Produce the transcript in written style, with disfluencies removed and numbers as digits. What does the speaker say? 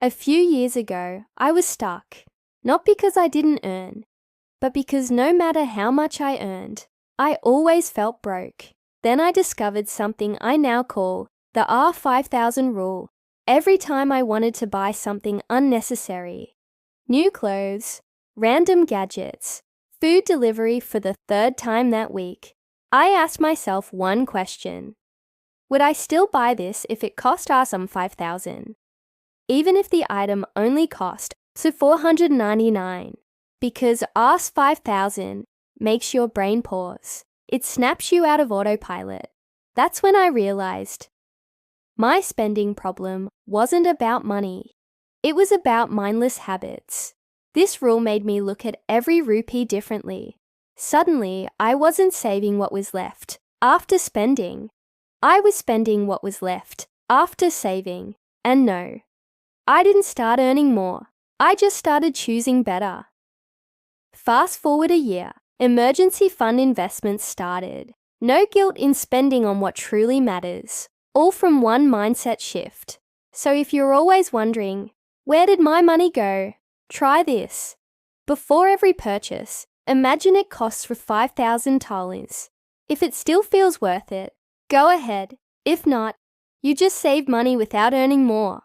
A few years ago, I was stuck, not because I didn't earn, but because no matter how much I earned, I always felt broke. Then I discovered something I now call the R5000 rule. Every time I wanted to buy something unnecessary, new clothes, random gadgets, food delivery for the third time that week, I asked myself one question. Would I still buy this if it cost some 5,000? Even if the item only cost $499, because Ask 5000 makes your brain pause. It snaps you out of autopilot. That's when I realized my spending problem wasn't about money. It was about mindless habits. This rule made me look at every rupee differently. Suddenly, I wasn't saving what was left after spending. I was spending what was left after saving. And no, I didn't start earning more. I just started choosing better. Fast forward a year, emergency fund investments started. No guilt in spending on what truly matters, all from one mindset shift. So if you're always wondering, where did my money go? Try this. Before every purchase, imagine it costs for 5,000 dollars. If it still feels worth it, go ahead. If not, you just saved money without earning more.